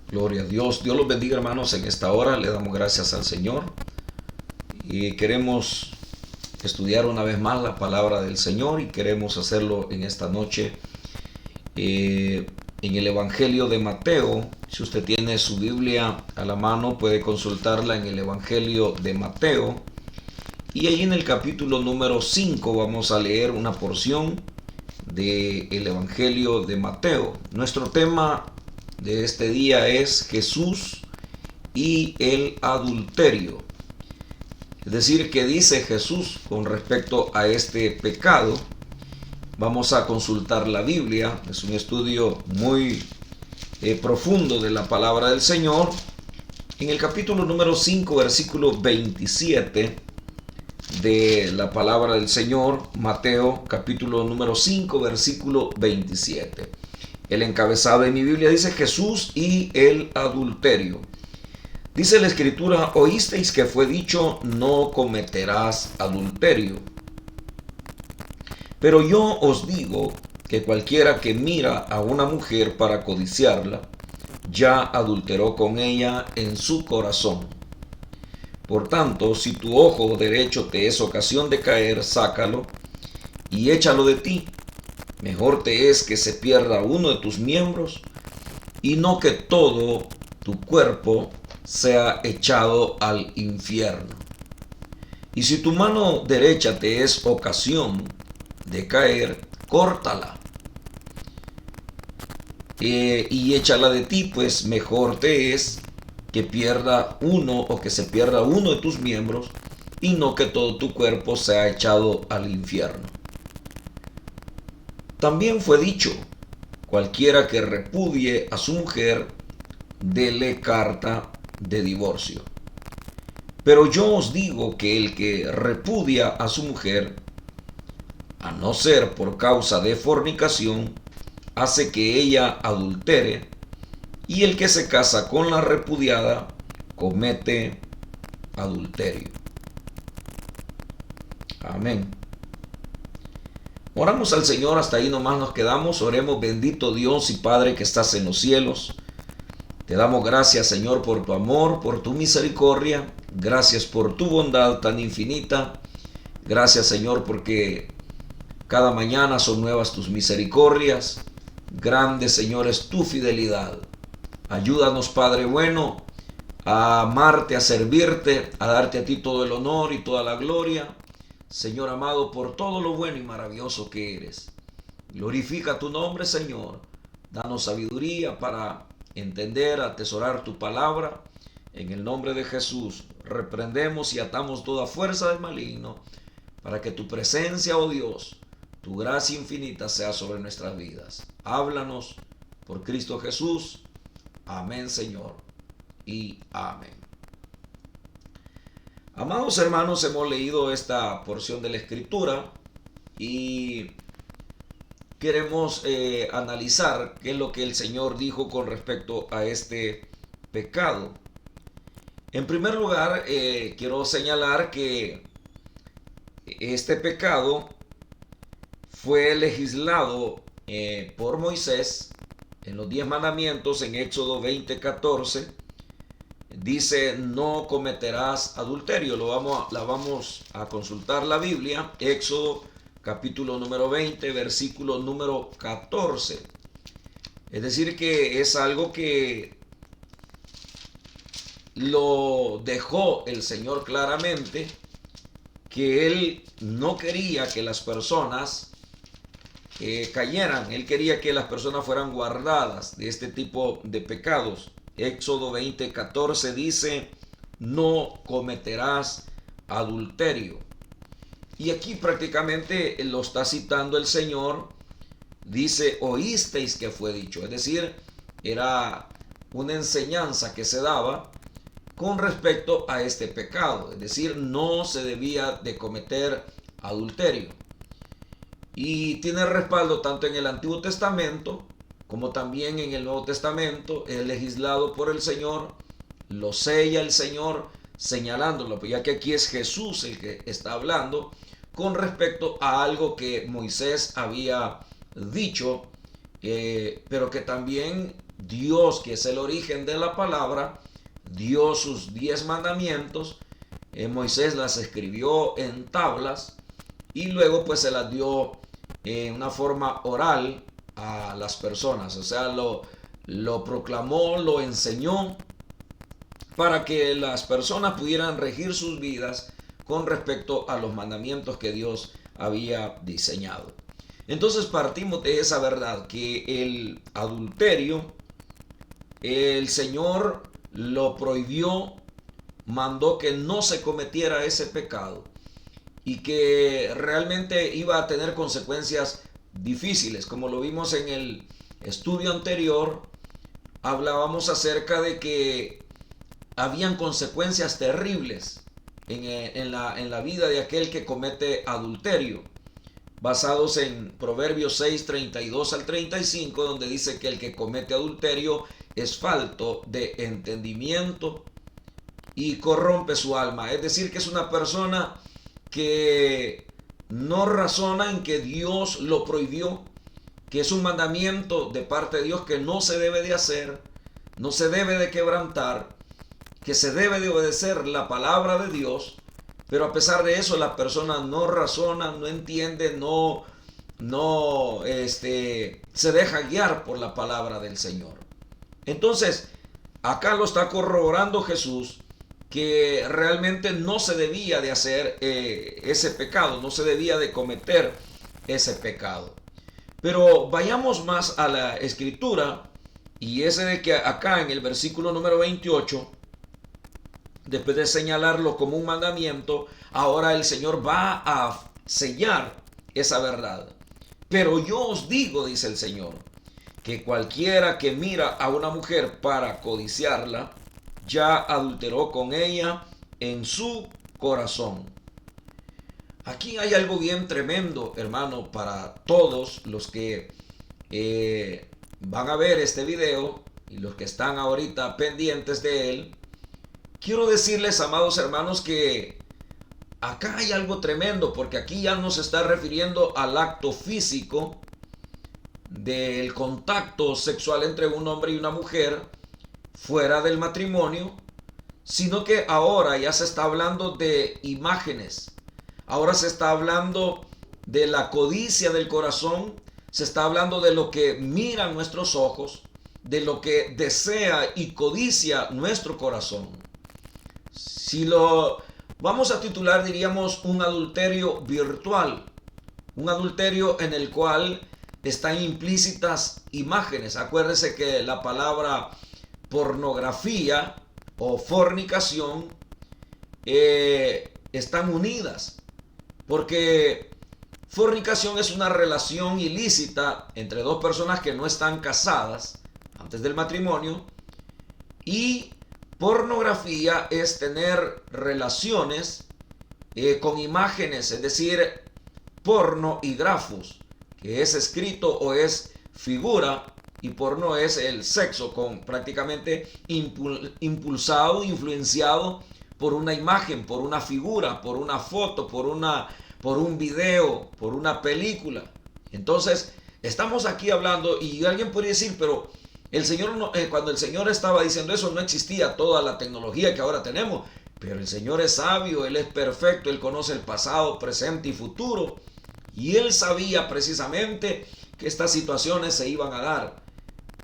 Gloria a Dios. Dios los bendiga, hermanos. En esta hora le damos gracias al Señor y queremos estudiar una vez más la palabra del Señor y queremos hacerlo en esta noche en el Evangelio de Mateo. Si usted tiene su Biblia a la mano, puede consultarla en el Evangelio de Mateo. Y ahí en el capítulo número 5 vamos a leer una porción del Evangelio de Mateo. Nuestro tema de este día es Jesús y el adulterio. Es decir, ¿qué dice Jesús con respecto a este pecado? Vamos a consultar la Biblia. Es un estudio muy profundo de la palabra del Señor. En el capítulo número 5, versículo 27 de la palabra del Señor, Mateo, capítulo número 5, versículo 27. El encabezado de mi Biblia dice Jesús y el adulterio. Dice la Escritura: oísteis que fue dicho, no cometerás adulterio. Pero yo os digo que cualquiera que mira a una mujer para codiciarla, ya adulteró con ella en su corazón. Por tanto, si tu ojo derecho te es ocasión de caer, sácalo y échalo de ti. Mejor te es que se pierda uno de tus miembros y no que todo tu cuerpo sea echado al infierno. Y si tu mano derecha te es ocasión de caer, córtala y échala de ti, pues mejor te es que pierda uno o que se pierda uno de tus miembros y no que todo tu cuerpo sea echado al infierno. También fue dicho: cualquiera que repudie a su mujer, dele carta de divorcio. Pero yo os digo que el que repudia a su mujer, a no ser por causa de fornicación, hace que ella adultere, y el que se casa con la repudiada comete adulterio. Amén. Oramos al Señor, hasta ahí nomás nos quedamos. Oremos. Bendito Dios y Padre que estás en los cielos, te damos gracias, Señor, por tu amor, por tu misericordia. Gracias por tu bondad tan infinita. Gracias, Señor, porque cada mañana son nuevas tus misericordias. Grande, Señor, es tu fidelidad. Ayúdanos, Padre bueno, a amarte, a servirte, a darte a ti todo el honor y toda la gloria. Señor amado, por todo lo bueno y maravilloso que eres. Glorifica tu nombre, Señor. Danos sabiduría para entender, atesorar tu palabra. En el nombre de Jesús, reprendemos y atamos toda fuerza del maligno, para que tu presencia, oh Dios, tu gracia infinita sea sobre nuestras vidas. Háblanos por Cristo Jesús. Amén, Señor, y amén. Amados hermanos, hemos leído esta porción de la Escritura y queremos analizar qué es lo que el Señor dijo con respecto a este pecado. En primer lugar, quiero señalar que este pecado fue legislado por Moisés en los 10 mandamientos. En Éxodo 20:14 dice: no cometerás adulterio. La vamos a consultar la Biblia. Éxodo capítulo número 20, versículo número 14. Es decir, que es algo que lo dejó el Señor claramente, que Él no quería que las personas cayeran. Él quería que las personas fueran guardadas de este tipo de pecados. Éxodo 20:14 dice: no cometerás adulterio. Y aquí prácticamente lo está citando el Señor. Dice: oísteis que fue dicho. Es decir, era una enseñanza que se daba con respecto a este pecado. Es decir, no se debía de cometer adulterio. Y tiene respaldo tanto en el Antiguo Testamento como también en el Nuevo Testamento. Es legislado por el Señor, lo sella el Señor señalándolo, ya que aquí es Jesús el que está hablando con respecto a algo que Moisés había dicho, pero que también Dios, que es el origen de la palabra, dio sus 10 mandamientos. Moisés las escribió en tablas y luego pues se las dio en una forma oral a las personas. O sea, lo proclamó, lo enseñó para que las personas pudieran regir sus vidas con respecto a los mandamientos que Dios había diseñado. Entonces partimos de esa verdad, que el adulterio, el Señor lo prohibió, mandó que no se cometiera ese pecado y que realmente iba a tener consecuencias difíciles. Como lo vimos en el estudio anterior, hablábamos acerca de que habían consecuencias terribles en la vida de aquel que comete adulterio, basados en Proverbios 6, 32 al 35, donde dice que el que comete adulterio es falto de entendimiento y corrompe su alma. Es decir, que es una persona que no razona en que Dios lo prohibió, que es un mandamiento de parte de Dios que no se debe de hacer, no se debe de quebrantar, que se debe de obedecer la palabra de Dios. Pero a pesar de eso, la persona no razona, no entiende, se deja guiar por la palabra del Señor. Entonces, acá lo está corroborando Jesús, que realmente no se debía de hacer ese pecado, no se debía de cometer ese pecado. Pero vayamos más a la escritura, y ese de que acá en el versículo número 28, después de señalarlo como un mandamiento, ahora el Señor va a sellar esa verdad. Pero yo os digo, dice el Señor, que cualquiera que mira a una mujer para codiciarla, ya adulteró con ella en su corazón. Aquí hay algo bien tremendo, hermano, para todos los que van a ver este video y los que están ahorita pendientes de él. Quiero decirles, amados hermanos, que acá hay algo tremendo, porque aquí ya no se está refiriendo al acto físico del contacto sexual entre un hombre y una mujer fuera del matrimonio, sino que ahora ya se está hablando de imágenes. Ahora se está hablando de la codicia del corazón, se está hablando de lo que miran nuestros ojos, de lo que desea y codicia nuestro corazón. Si lo vamos a titular, diríamos un adulterio virtual, un adulterio en el cual están implícitas imágenes. Acuérdense que la palabra pornografía o fornicación están unidas, porque fornicación es una relación ilícita entre dos personas que no están casadas antes del matrimonio, y pornografía es tener relaciones con imágenes, es decir, porno y grafos, que es escrito o es figura, y porno es el sexo con prácticamente impulsado, influenciado por una imagen, por una figura, por una foto, por un video, por una película. Entonces, estamos aquí hablando y alguien podría decir, pero el Señor cuando el Señor estaba diciendo eso no existía toda la tecnología que ahora tenemos. Pero el Señor es sabio, Él es perfecto, Él conoce el pasado, presente y futuro. Y Él sabía precisamente que estas situaciones se iban a dar.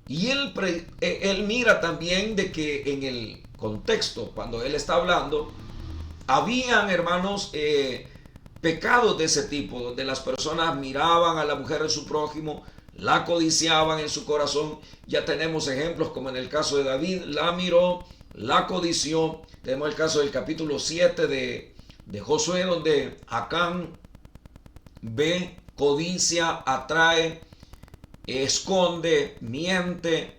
Y él mira también de que en el contexto, cuando Él está hablando, habían, hermanos, pecados de ese tipo, donde las personas miraban a la mujer de su prójimo, la codiciaban en su corazón. Ya tenemos ejemplos como en el caso de David, la miró, la codició. Tenemos el caso del capítulo 7 de Josué, donde Acán ve, codicia, atrae, esconde, miente,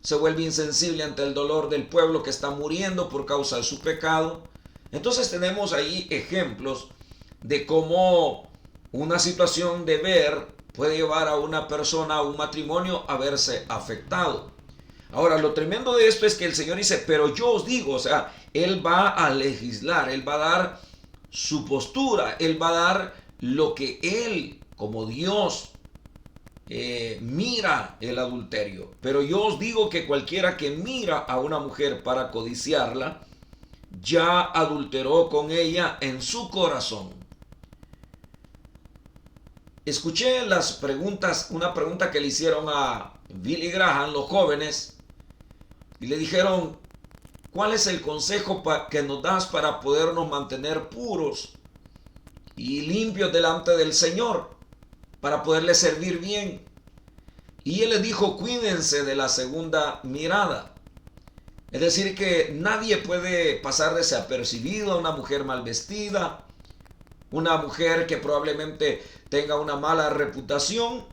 se vuelve insensible ante el dolor del pueblo que está muriendo por causa de su pecado. Entonces tenemos ahí ejemplos de cómo una situación de ver puede llevar a una persona, a un matrimonio, a verse afectado. Ahora, lo tremendo de esto es que el Señor dice, pero yo os digo, o sea, Él va a legislar, Él va a dar su postura, Él va a dar lo que Él, como Dios, mira el adulterio. Pero yo os digo que cualquiera que mira a una mujer para codiciarla, ya adulteró con ella en su corazón. Escuché las preguntas, una pregunta que le hicieron a Billy Graham, los jóvenes, y le dijeron: ¿cuál es el consejo que nos das para podernos mantener puros y limpios delante del Señor, para poderle servir bien? Y él les dijo: cuídense de la segunda mirada. Es decir, que nadie puede pasar desapercibido a una mujer mal vestida, una mujer que probablemente tenga una mala reputación.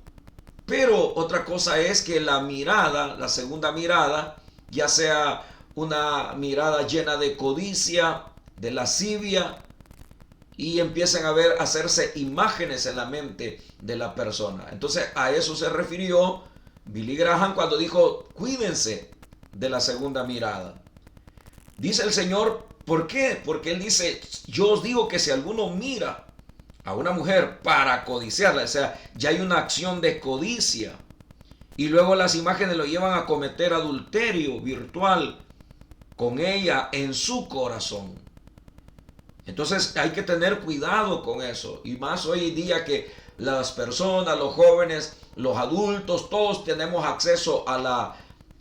Pero otra cosa es que la mirada, la segunda mirada, ya sea una mirada llena de codicia, de lascivia, y empiezan a hacerse imágenes en la mente de la persona. Entonces a eso se refirió Billy Graham cuando dijo: cuídense de la segunda mirada. Dice el Señor, ¿por qué? Porque Él dice: yo os digo que si alguno mira a una mujer para codiciarla, o sea, ya hay una acción de codicia, y luego las imágenes lo llevan a cometer adulterio virtual con ella en su corazón. Entonces hay que tener cuidado con eso, y más hoy en día que las personas, los jóvenes, los adultos, todos tenemos acceso a la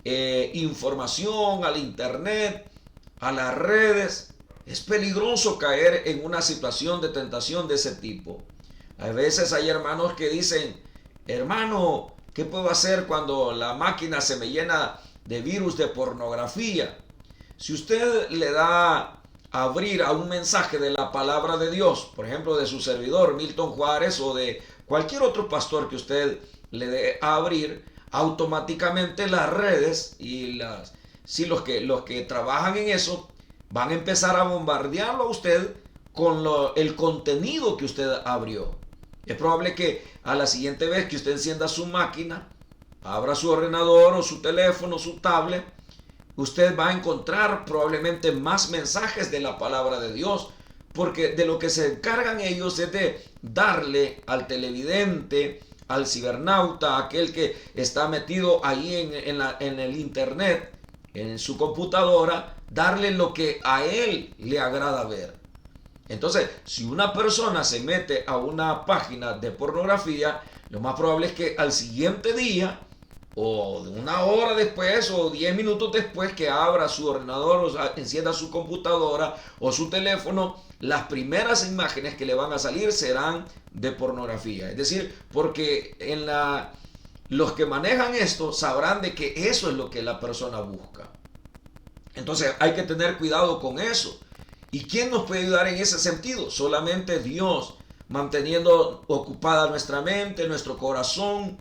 información, al internet, a las redes. Es peligroso caer en una situación de tentación de ese tipo. A veces hay hermanos que dicen: hermano, ¿qué puedo hacer cuando la máquina se me llena de virus de pornografía? Si usted le da a abrir a un mensaje de la palabra de Dios, por ejemplo de su servidor Milton Juárez, o de cualquier otro pastor que usted le dé a abrir, automáticamente las redes y los que trabajan en eso van a empezar a bombardearlo a usted con el contenido que usted abrió. Es probable que a la siguiente vez que usted encienda su máquina, abra su ordenador o su teléfono, su tablet, usted va a encontrar probablemente más mensajes de la palabra de Dios, porque de lo que se encargan ellos es de darle al televidente, al cibernauta, aquel que está metido ahí en el internet, en su computadora, darle lo que a él le agrada ver. Entonces, si una persona se mete a una página de pornografía, lo más probable es que al siguiente día, o una hora después, o 10 minutos después que abra su ordenador, o encienda su computadora o su teléfono, las primeras imágenes que le van a salir serán de pornografía. Es decir, porque los que manejan esto sabrán de que eso es lo que la persona busca. Entonces hay que tener cuidado con eso. ¿Y quién nos puede ayudar en ese sentido? Solamente Dios, manteniendo ocupada nuestra mente, nuestro corazón,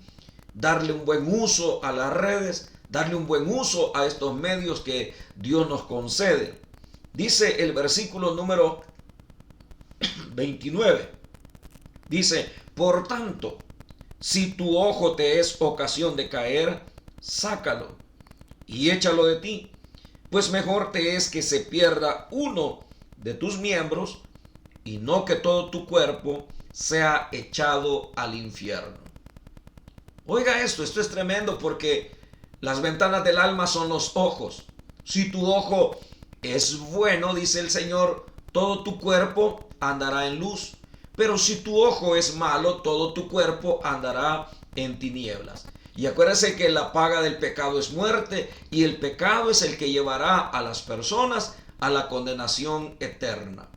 darle un buen uso a las redes, darle un buen uso a estos medios que Dios nos concede. Dice el versículo número 29. Dice: por tanto, si tu ojo te es ocasión de caer, sácalo y échalo de ti, pues mejor te es que se pierda uno de tus miembros y no que todo tu cuerpo sea echado al infierno. Oiga esto es tremendo, porque las ventanas del alma son los ojos. Si tu ojo es bueno, dice el Señor, todo tu cuerpo andará en luz. Pero si tu ojo es malo, todo tu cuerpo andará en tinieblas. Y acuérdense que la paga del pecado es muerte, y el pecado es el que llevará a las personas a la condenación eterna.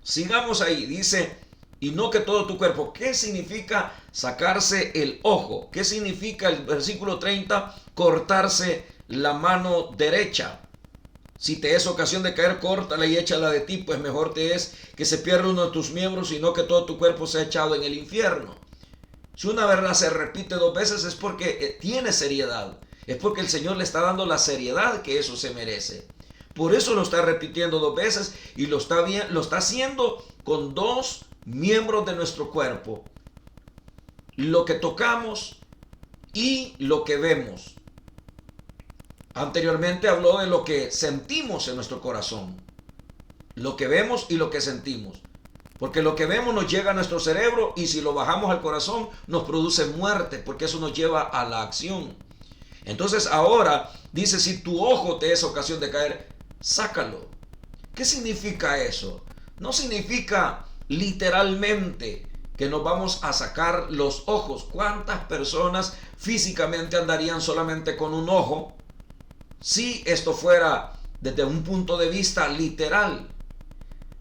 Sigamos ahí, dice: y no que todo tu cuerpo. ¿Qué significa sacarse el ojo? ¿Qué significa el versículo 30? Cortarse la mano derecha. Si te es ocasión de caer, córtala y échala de ti, pues mejor te es que se pierda uno de tus miembros y no que todo tu cuerpo sea echado en el infierno. Si una verdad se repite dos veces es porque tiene seriedad. Es porque el Señor le está dando la seriedad que eso se merece. Por eso lo está repitiendo dos veces, y lo está haciendo con dos miembros de nuestro cuerpo: lo que tocamos y lo que vemos. Anteriormente habló de lo que sentimos en nuestro corazón, lo que vemos y lo que sentimos. Porque lo que vemos nos llega a nuestro cerebro y si lo bajamos al corazón nos produce muerte, porque eso nos lleva a la acción. Entonces ahora dice, si tu ojo te es ocasión de caer, sácalo. ¿Qué significa eso? No significa literalmente que nos vamos a sacar los ojos. ¿Cuántas personas físicamente andarían solamente con un ojo si esto fuera desde un punto de vista literal?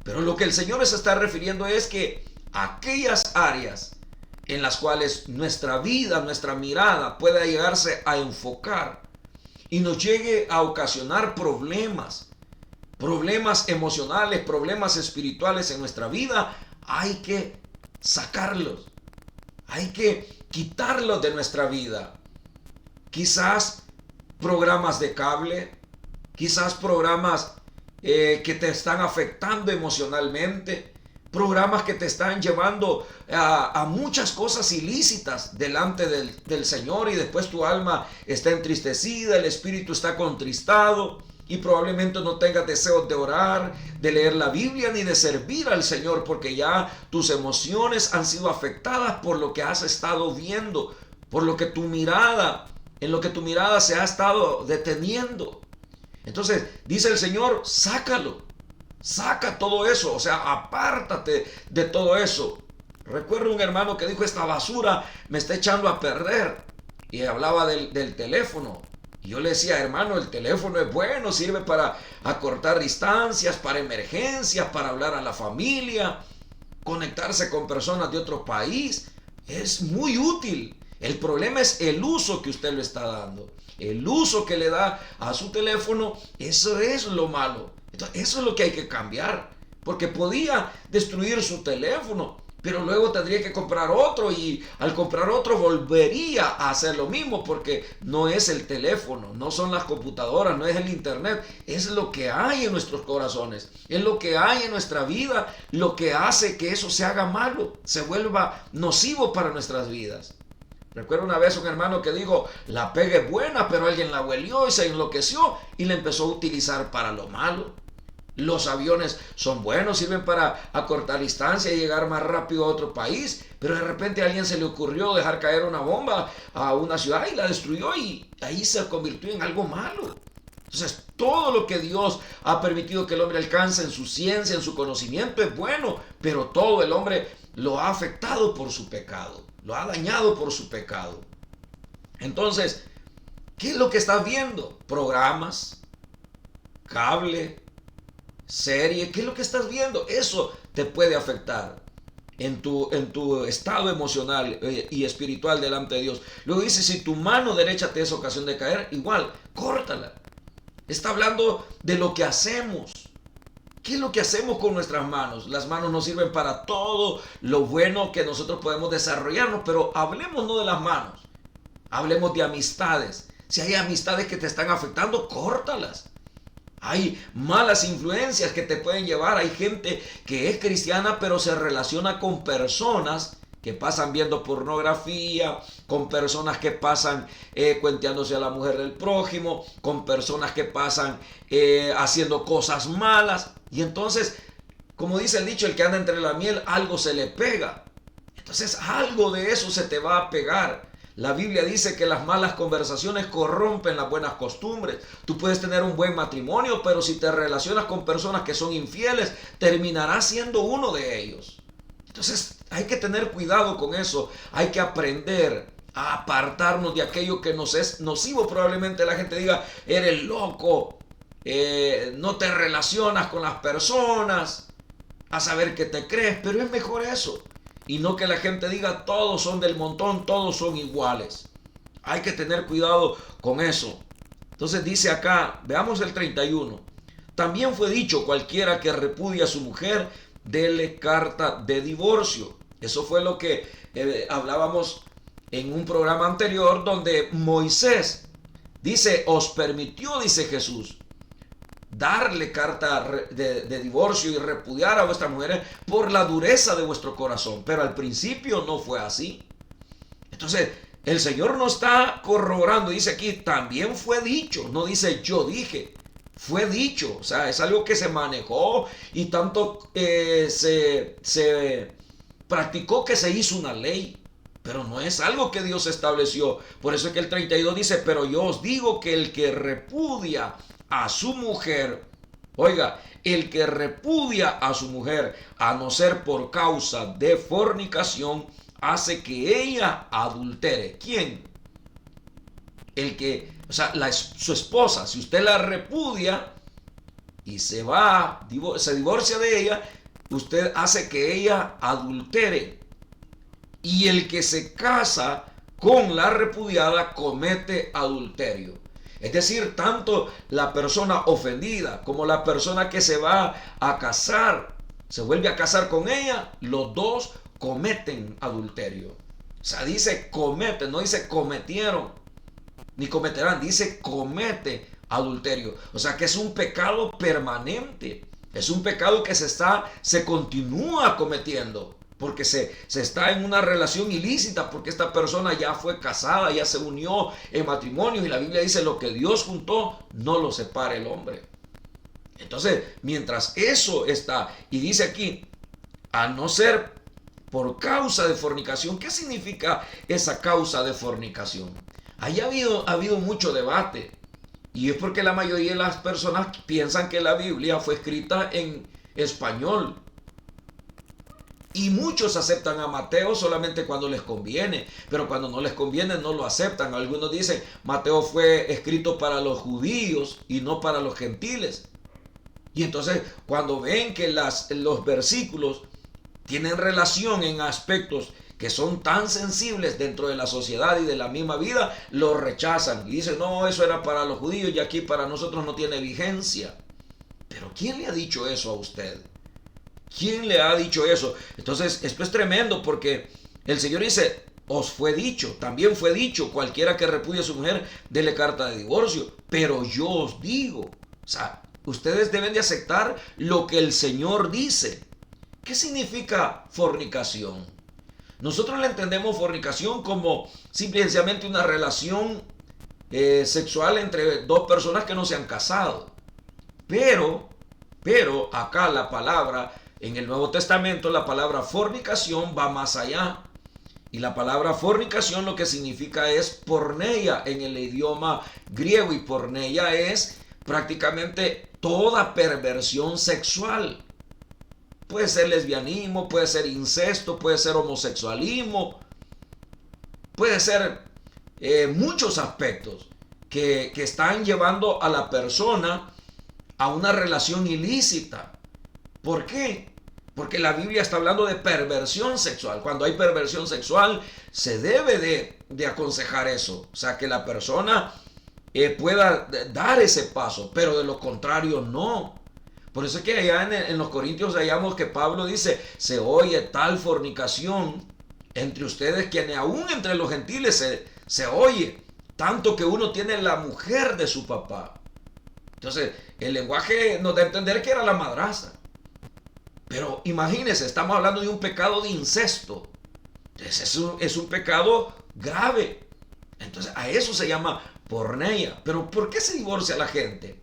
Pero lo que el Señor se está refiriendo es que aquellas áreas en las cuales nuestra vida, nuestra mirada pueda llegarse a enfocar y nos llegue a ocasionar problemas emocionales, problemas espirituales en nuestra vida, hay que sacarlos, hay que quitarlos de nuestra vida. Quizás programas de cable, quizás programas que te están afectando emocionalmente, programas que te están llevando a muchas cosas ilícitas delante del Señor, y después tu alma está entristecida, el espíritu está contristado y probablemente no tengas deseos de orar, de leer la Biblia ni de servir al Señor, porque ya tus emociones han sido afectadas por lo que has estado viendo, por lo que en lo que tu mirada se ha estado deteniendo. Entonces dice el Señor, sácalo, saca todo eso, o sea, apártate de todo eso. Recuerdo un hermano que dijo, esta basura me está echando a perder, y hablaba del teléfono. Y yo le decía, hermano, el teléfono es bueno, sirve para acortar distancias, para emergencias, para hablar a la familia, conectarse con personas de otro país. Es muy útil. El problema es el uso que usted le está dando. El uso que le da a su teléfono, eso es lo malo. Entonces, eso es lo que hay que cambiar. Porque podía destruir su teléfono, pero luego tendría que comprar otro, y al comprar otro volvería a hacer lo mismo, porque no es el teléfono, no son las computadoras, no es el internet, es lo que hay en nuestros corazones, es lo que hay en nuestra vida, lo que hace que eso se haga malo, se vuelva nocivo para nuestras vidas. Recuerdo una vez un hermano que dijo, la pega es buena, pero alguien la huelió y se enloqueció y la empezó a utilizar para lo malo. Los aviones son buenos, sirven para acortar distancia y llegar más rápido a otro país, pero de repente a alguien se le ocurrió dejar caer una bomba a una ciudad y la destruyó, y ahí se convirtió en algo malo. Entonces, todo lo que Dios ha permitido que el hombre alcance en su ciencia, en su conocimiento, es bueno, pero todo el hombre lo ha afectado por su pecado, lo ha dañado por su pecado. Entonces, ¿qué es lo que estás viendo? Programas, cable, serie, ¿qué es lo que estás viendo? Eso te puede afectar en tu estado emocional y espiritual delante de Dios. Luego dice, si tu mano derecha te es ocasión de caer, igual, córtala. Está hablando de lo que hacemos. ¿Qué es lo que hacemos con nuestras manos? Las manos nos sirven para todo lo bueno que nosotros podemos desarrollarnos, pero hablemos no de las manos, hablemos de amistades. Si hay amistades que te están afectando, córtalas. Hay malas influencias que te pueden llevar. Hay gente que es cristiana pero se relaciona con personas que pasan viendo pornografía, con personas que pasan cuenteándose a la mujer del prójimo, con personas que pasan haciendo cosas malas. Y entonces, como dice el dicho, el que anda entre la miel, algo se le pega. Entonces algo de eso se te va a pegar. La Biblia dice que las malas conversaciones corrompen las buenas costumbres. Tú puedes tener un buen matrimonio, pero si te relacionas con personas que son infieles, terminarás siendo uno de ellos. Entonces hay que tener cuidado con eso. Hay que aprender a apartarnos de aquello que nos es nocivo. Probablemente la gente diga, eres loco, no te relacionas con las personas, a saber qué te crees, pero es mejor eso. Y no que la gente diga, todos son del montón, todos son iguales. Hay que tener cuidado con eso. Entonces dice acá, veamos el 31. También fue dicho, cualquiera que repudia a su mujer, dele carta de divorcio. Eso fue lo que hablábamos en un programa anterior, donde Moisés dice, os permitió, dice Jesús, darle carta de divorcio y repudiar a vuestras mujeres por la dureza de vuestro corazón. Pero al principio no fue así. Entonces el Señor nos está corroborando. Dice aquí, también fue dicho. No dice yo dije. fue dicho, o sea, es algo que se manejó y tanto se practicó que se hizo una ley, pero no es algo que Dios estableció. Por eso es que el 32 dice, pero yo os digo que el que repudia a su mujer, oiga, el que repudia a su mujer, a no ser por causa de fornicación, hace que ella adultere. ¿Quién? El que, o sea, su esposa, si usted la repudia y se va, se divorcia de ella, usted hace que ella adultere. Y el que se casa con la repudiada comete adulterio. Es decir, tanto la persona ofendida como la persona que se va a casar, se vuelve a casar con ella, los dos cometen adulterio. O sea, dice cometen, no dice cometieron, ni cometerán, dice comete adulterio. O sea que es un pecado permanente. Es un pecado que se continúa cometiendo. Porque se está en una relación ilícita, porque esta persona ya fue casada, ya se unió en matrimonio, y la Biblia dice: lo que Dios juntó, no lo separe el hombre. Entonces, mientras eso está, y dice aquí, a no ser por causa de fornicación. ¿Qué significa esa causa de fornicación? Ahí ha habido mucho debate, y es porque la mayoría de las personas piensan que la Biblia fue escrita en español. Y muchos aceptan a Mateo solamente cuando les conviene, pero cuando no les conviene no lo aceptan. Algunos dicen, Mateo fue escrito para los judíos y no para los gentiles. Y entonces, cuando ven que los versículos tienen relación en aspectos que son tan sensibles dentro de la sociedad y de la misma vida, lo rechazan y dicen, no, eso era para los judíos y aquí para nosotros no tiene vigencia. Pero ¿quién le ha dicho eso a usted? ¿Quién le ha dicho eso? Entonces, esto es tremendo, porque el Señor dice, os fue dicho, también fue dicho, cualquiera que repudie a su mujer, dele carta de divorcio. Pero yo os digo, o sea, ustedes deben de aceptar lo que el Señor dice. ¿Qué significa fornicación? Nosotros le entendemos fornicación como simplemente una relación sexual entre dos personas que no se han casado. Pero acá la palabra, en el Nuevo Testamento, la palabra fornicación va más allá. Y la palabra fornicación lo que significa es porneia en el idioma griego. Y porneia es prácticamente toda perversión sexual. Puede ser lesbianismo, puede ser incesto, puede ser homosexualismo, puede ser muchos aspectos que están llevando a la persona a una relación ilícita. ¿Por qué? Porque la Biblia está hablando de perversión sexual. Cuando hay perversión sexual, se debe de aconsejar eso. O sea, que la persona pueda dar ese paso, pero de lo contrario no. Por eso es que allá en los Corintios hallamos que Pablo dice, se oye tal fornicación entre ustedes que ni aún entre los gentiles se oye, tanto que uno tiene la mujer de su papá. Entonces, el lenguaje nos da a entender que era la madrastra. Pero imagínense, estamos hablando de un pecado de incesto. Entonces, es un pecado grave. Entonces, a eso se llama porneia. Pero ¿por qué se divorcia la gente?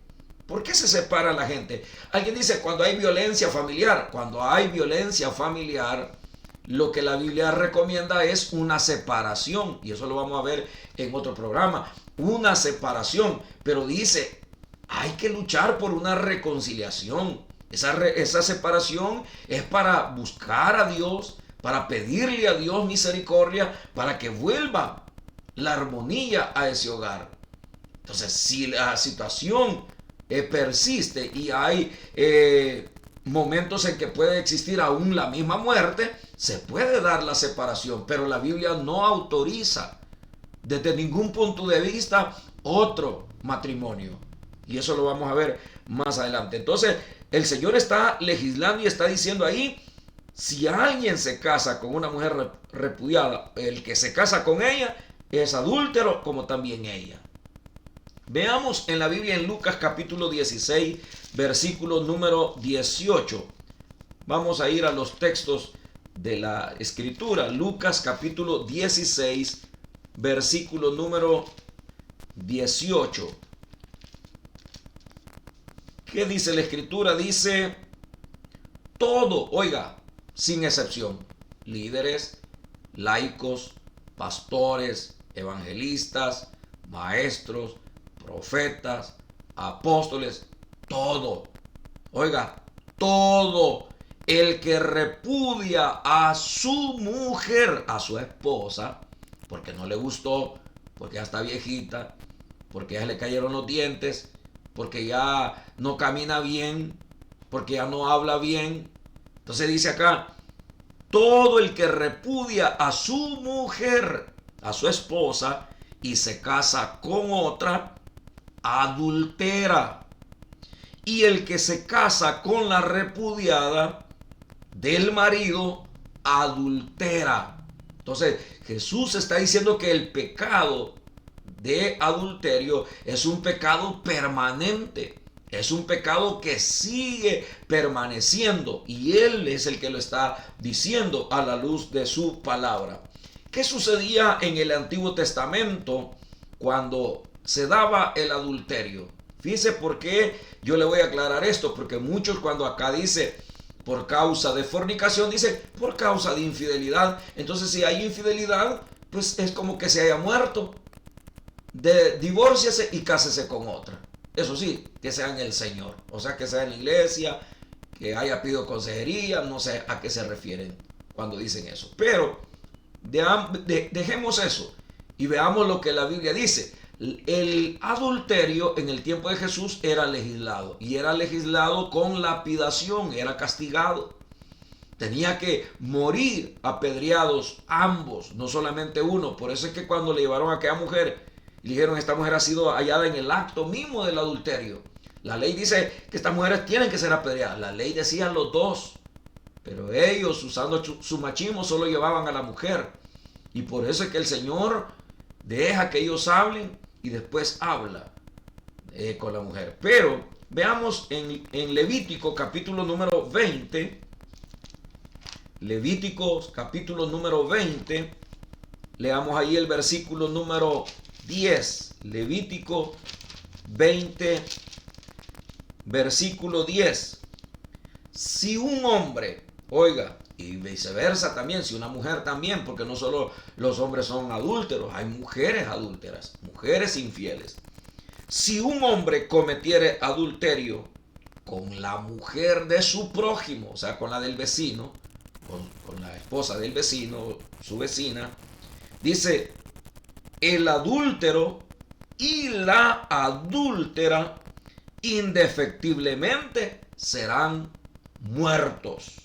¿Por qué se separa la gente? Alguien dice, cuando hay violencia familiar. Cuando hay violencia familiar, lo que la Biblia recomienda es una separación. Y eso lo vamos a ver en otro programa. Una separación. Pero dice, hay que luchar por una reconciliación. Esa separación es para buscar a Dios, para pedirle a Dios misericordia, para que vuelva la armonía a ese hogar. Entonces, si la situación persiste y hay momentos en que puede existir aún la misma muerte, se puede dar la separación, pero la Biblia no autoriza desde ningún punto de vista otro matrimonio. Y eso lo vamos a ver más adelante. Entonces, el Señor está legislando y está diciendo ahí, si alguien se casa con una mujer repudiada, el que se casa con ella es adúltero como también ella. Veamos en la Biblia en Lucas capítulo 16, versículo número 18. Vamos a ir a los textos de la Escritura. Lucas capítulo 16, versículo número 18. ¿Qué dice la Escritura? Dice todo, oiga, sin excepción. Líderes, laicos, pastores, evangelistas, maestros, profetas, apóstoles, todo. Oiga, todo el que repudia a su mujer, a su esposa, porque no le gustó, porque ya está viejita, porque ya le cayeron los dientes, porque ya no camina bien, porque ya no habla bien. Entonces dice acá, todo el que repudia a su mujer, a su esposa, y se casa con otra, adultera. Y el que se casa con la repudiada del marido, adultera. Entonces Jesús está diciendo que el pecado de adulterio es un pecado permanente. Es un pecado que sigue permaneciendo y Él es el que lo está diciendo a la luz de su palabra. ¿Qué sucedía en el Antiguo Testamento cuando se daba el adulterio? Fíjese por qué yo le voy a aclarar esto, porque muchos cuando acá dice por causa de fornicación, dice por causa de infidelidad. Entonces si hay infidelidad, pues es como que se haya muerto. Divórciese y cásese con otra. Eso sí, que sea en el Señor. O sea, que sea en la iglesia, que haya pedido consejería, no sé a qué se refieren cuando dicen eso. Pero dejemos eso y veamos lo que la Biblia dice. El adulterio en el tiempo de Jesús era legislado. Y era legislado con lapidación, era castigado. Tenía que morir apedreados ambos, no solamente uno. Por eso es que cuando le llevaron a aquella mujer, le dijeron, esta mujer ha sido hallada en el acto mismo del adulterio. La ley dice que estas mujeres tienen que ser apedreadas. La ley decía los dos. Pero ellos, usando su machismo, solo llevaban a la mujer. Y por eso es que el Señor deja que ellos hablen y después habla con la mujer. Pero veamos en Levítico capítulo número 20. Levíticos capítulo número 20. Leamos ahí el versículo número 10. Levítico 20, versículo 10. Si un hombre, oiga, y viceversa también, si una mujer también, porque no solo los hombres son adúlteros, hay mujeres adúlteras, mujeres infieles. Si un hombre cometiere adulterio con la mujer de su prójimo, o sea, con la del vecino, con la esposa del vecino, su vecina, dice, el adúltero y la adúltera indefectiblemente serán muertos.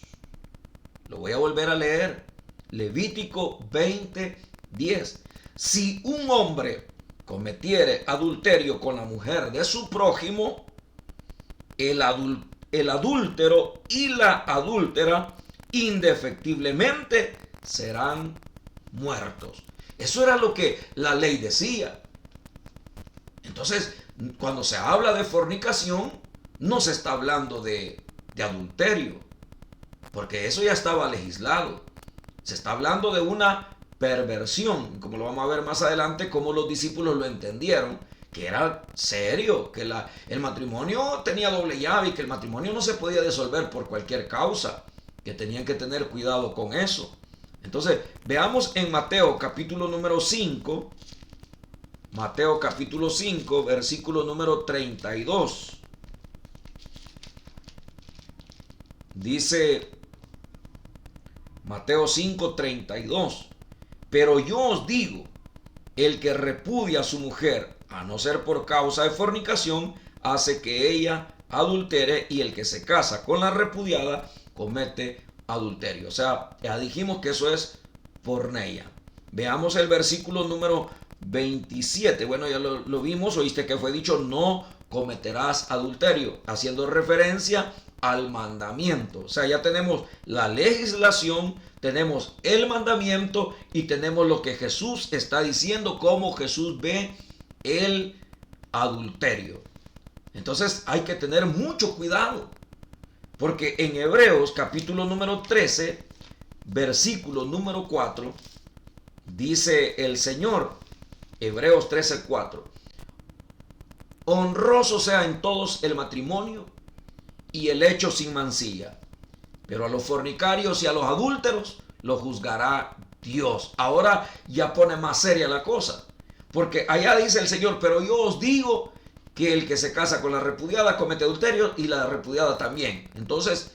Lo voy a volver a leer. Levítico 20:10. Si un hombre cometiere adulterio con la mujer de su prójimo, el adúltero y la adúltera indefectiblemente serán muertos. Eso era lo que la ley decía. Entonces, cuando se habla de fornicación, no se está hablando de adulterio, porque eso ya estaba legislado. Se está hablando de una perversión, como lo vamos a ver más adelante, cómo los discípulos lo entendieron, que era serio, que el matrimonio tenía doble llave y que el matrimonio no se podía disolver por cualquier causa, que tenían que tener cuidado con eso. Entonces, veamos en Mateo capítulo número 5, Mateo capítulo 5, versículo número 32. Dice Mateo 5, 32. Pero yo os digo, el que repudia a su mujer, a no ser por causa de fornicación, hace que ella adultere, y el que se casa con la repudiada comete adulterio. O sea, ya dijimos que eso es porneia. Veamos el versículo número 27. Bueno, ya lo vimos, oíste que fue dicho, no cometerás adulterio, haciendo referencia al mandamiento. O sea, ya tenemos la legislación, tenemos el mandamiento y tenemos lo que Jesús está diciendo, cómo Jesús ve el adulterio. Entonces hay que tener mucho cuidado, porque en Hebreos capítulo número 13, versículo número 4, dice el Señor, Hebreos 13:4, honroso sea en todos el matrimonio y el hecho sin mancilla. Pero a los fornicarios y a los adúlteros los juzgará Dios. Ahora ya pone más seria la cosa. Porque allá dice el Señor, pero yo os digo que el que se casa con la repudiada comete adulterio y la repudiada también. Entonces,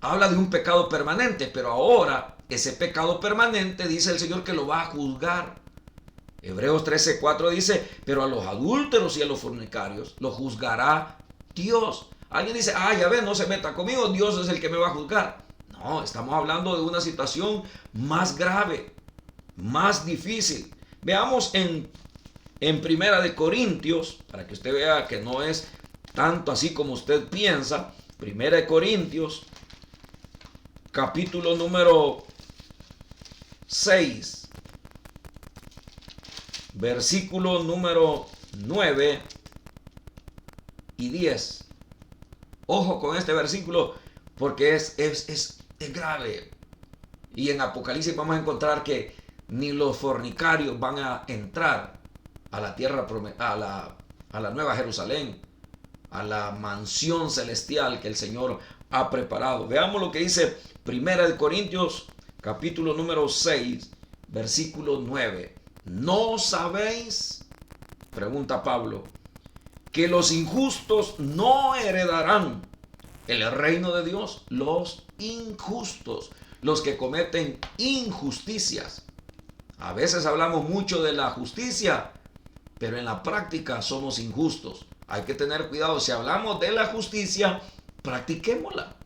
habla de un pecado permanente, pero ahora ese pecado permanente dice el Señor que lo va a juzgar. Hebreos 13:4 dice, pero a los adúlteros y a los fornicarios los juzgará Dios. Alguien dice, ya ve, no se meta conmigo, Dios es el que me va a juzgar. No, estamos hablando de una situación más grave, más difícil. Veamos en Primera de Corintios, para que usted vea que no es tanto así como usted piensa. Primera de Corintios, capítulo número 6, versículo número 9 y 10. Ojo con este versículo porque es grave. Y en Apocalipsis vamos a encontrar que ni los fornicarios van a entrar a la tierra, a la nueva Jerusalén, a la mansión celestial que el Señor ha preparado. Veamos lo que dice Primera de Corintios, capítulo número 6, versículo 9. ¿No sabéis, pregunta Pablo, que los injustos no heredarán el reino de Dios? Los injustos, los que cometen injusticias. A veces hablamos mucho de la justicia, pero en la práctica somos injustos. Hay que tener cuidado. Si hablamos de la justicia, practiquémosla,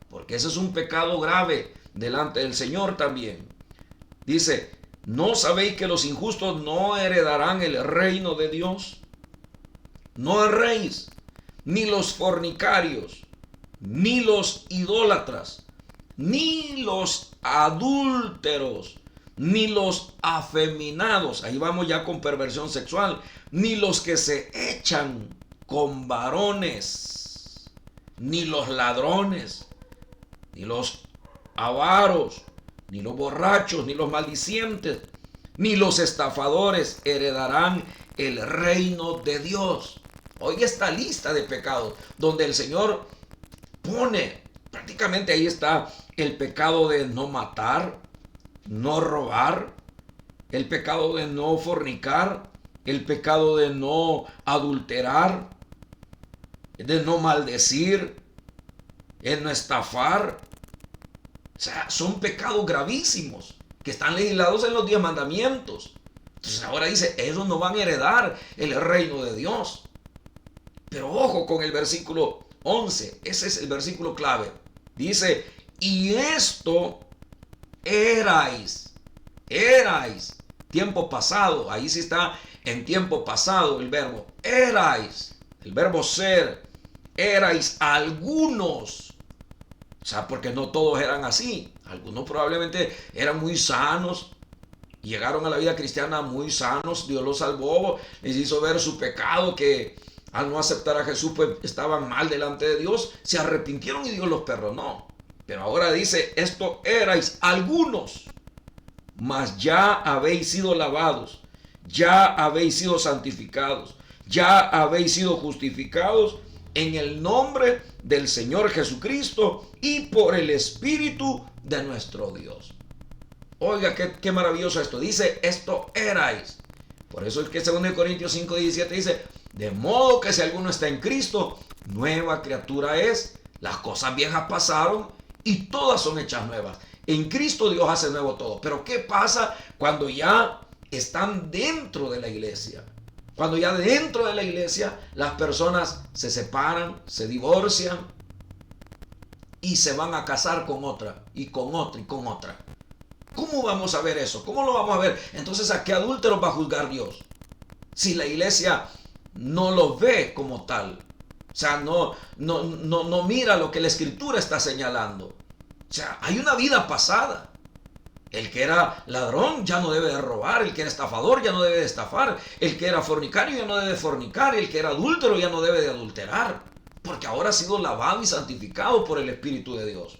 porque ese es un pecado grave delante del Señor también. Dice, ¿no sabéis que los injustos no heredarán el reino de Dios? No erréis, ni los fornicarios, ni los idólatras, ni los adúlteros, ni los afeminados, ahí vamos ya con perversión sexual, ni los que se echan con varones, ni los ladrones, ni los avaros, ni los borrachos, ni los maldicientes, ni los estafadores heredarán el reino de Dios. Oiga esta lista de pecados donde el Señor pone, prácticamente ahí está el pecado de no matar, no robar, el pecado de no fornicar, el pecado de no adulterar, de no maldecir, de no estafar. O sea, son pecados gravísimos que están legislados en los 10 mandamientos. Entonces ahora dice, ellos no van a heredar el reino de Dios. Pero ojo con el versículo 11, ese es el versículo clave. Dice, y esto erais, tiempo pasado, ahí sí está en tiempo pasado el verbo, erais, el verbo ser, erais algunos. O sea, porque no todos eran así. Algunos probablemente eran muy sanos, llegaron a la vida cristiana muy sanos, Dios los salvó, les hizo ver su pecado, que al no aceptar a Jesús pues estaban mal delante de Dios, se arrepintieron y Dios los perdonó. Pero ahora dice, esto erais algunos, mas ya habéis sido lavados, ya habéis sido santificados, ya habéis sido justificados en el nombre del Señor Jesucristo y por el Espíritu de nuestro Dios. Oiga, qué maravilloso esto. Dice, esto erais. Por eso es que 2 Corintios 5:17 dice, de modo que si alguno está en Cristo, nueva criatura es. Las cosas viejas pasaron y todas son hechas nuevas. En Cristo Dios hace nuevo todo. Pero ¿qué pasa cuando ya están dentro de la iglesia? Cuando ya dentro de la iglesia las personas se separan, se divorcian y se van a casar con otra y con otra y con otra. ¿Cómo vamos a ver eso? ¿Cómo lo vamos a ver? Entonces, ¿a qué adúlteros va a juzgar Dios? Si la iglesia no los ve como tal. O sea, no mira lo que la Escritura está señalando. O sea, hay una vida pasada. El que era ladrón ya no debe de robar. El que era estafador ya no debe de estafar. El que era fornicario ya no debe de fornicar. El que era adúltero ya no debe de adulterar. Porque ahora ha sido lavado y santificado por el Espíritu de Dios.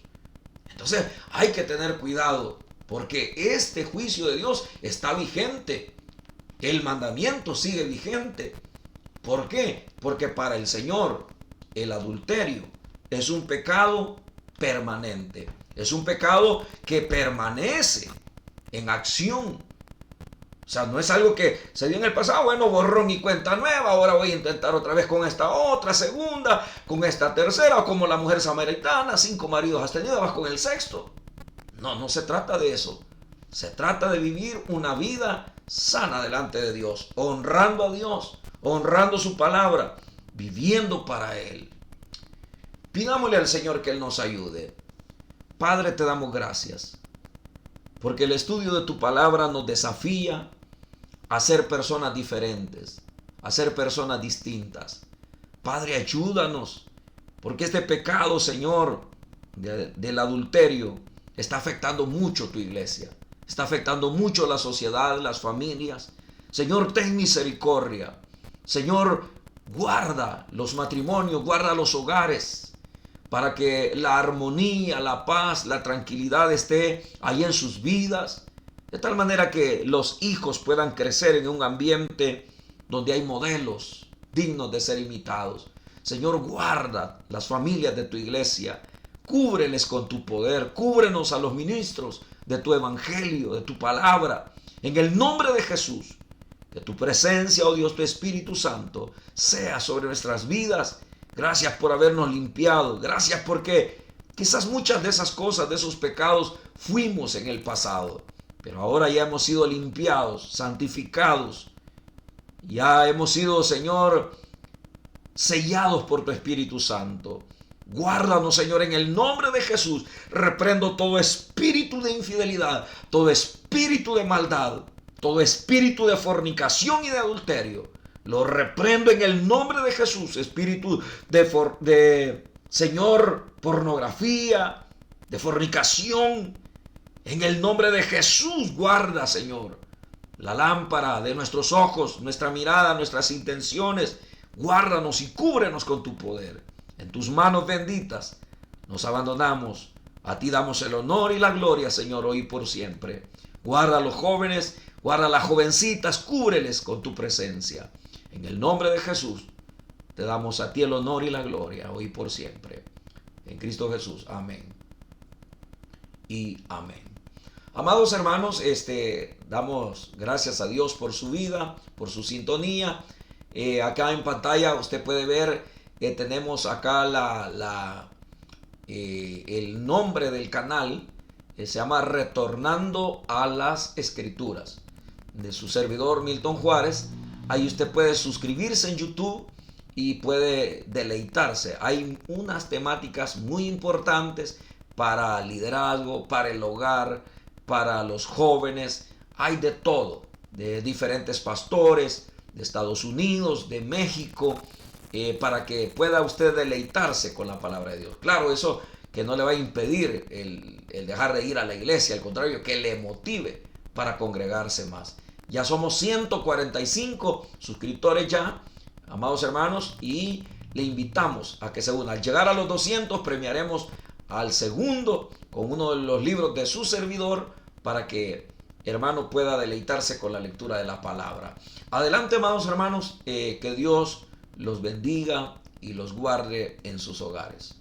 Entonces, hay que tener cuidado. Porque este juicio de Dios está vigente. El mandamiento sigue vigente. ¿Por qué? Porque para el Señor el adulterio es un pecado permanente. Es un pecado que permanece en acción. O sea, no es algo que se dio en el pasado, bueno, borrón y cuenta nueva, ahora voy a intentar otra vez con esta otra, segunda, con esta tercera, o como la mujer samaritana, 5 maridos has tenido, vas con el sexto. No, no se trata de eso. Se trata de vivir una vida sana delante de Dios, honrando a Dios, honrando su palabra, viviendo para Él. Pidámosle al Señor que Él nos ayude. Padre, te damos gracias, porque el estudio de tu palabra nos desafía a ser personas diferentes, a ser personas distintas. Padre, ayúdanos, porque este pecado, Señor, del adulterio, está afectando mucho tu iglesia, está afectando mucho la sociedad, las familias. Señor, ten misericordia. Señor, guarda los matrimonios, guarda los hogares, para que la armonía, la paz, la tranquilidad esté ahí en sus vidas, de tal manera que los hijos puedan crecer en un ambiente donde hay modelos dignos de ser imitados. Señor, guarda las familias de tu iglesia, cúbreles con tu poder, cúbrenos a los ministros de tu evangelio, de tu palabra, en el nombre de Jesús. Que tu presencia, oh Dios, tu Espíritu Santo, sea sobre nuestras vidas. Gracias por habernos limpiado. Gracias porque quizás muchas de esas cosas, de esos pecados, fuimos en el pasado. Pero ahora ya hemos sido limpiados, santificados. Ya hemos sido, Señor, sellados por tu Espíritu Santo. Guárdanos, Señor, en el nombre de Jesús. Reprendo todo espíritu de infidelidad, todo espíritu de maldad, todo espíritu de fornicación y de adulterio. Lo reprendo en el nombre de Jesús. Espíritu de Señor, pornografía, de fornicación. En el nombre de Jesús, guarda, Señor, la lámpara de nuestros ojos, nuestra mirada, nuestras intenciones. Guárdanos y cúbrenos con tu poder. En tus manos benditas nos abandonamos. A ti damos el honor y la gloria, Señor, hoy y por siempre. Guarda a los jóvenes, guarda a las jovencitas, cúbreles con tu presencia. En el nombre de Jesús, te damos a ti el honor y la gloria, hoy y por siempre. En Cristo Jesús. Amén. Y amén. Amados hermanos, damos gracias a Dios por su vida, por su sintonía. Acá en pantalla usted puede ver que tenemos acá el nombre del canal. Se llama Retornando a las Escrituras, de su servidor Milton Juárez. Ahí usted puede suscribirse en YouTube y puede deleitarse. Hay unas temáticas muy importantes para liderazgo, para el hogar, para los jóvenes. Hay de todo, de diferentes pastores de Estados Unidos, de México, para que pueda usted deleitarse con la palabra de Dios. Claro, eso que no le va a impedir el dejar de ir a la iglesia, al contrario, que le motive para congregarse más. Ya somos 145 suscriptores ya, amados hermanos, y le invitamos a que se una. Al llegar a los 200 premiaremos al segundo con uno de los libros de su servidor, para que hermano pueda deleitarse con la lectura de la palabra. Adelante, amados hermanos, que Dios los bendiga y los guarde en sus hogares.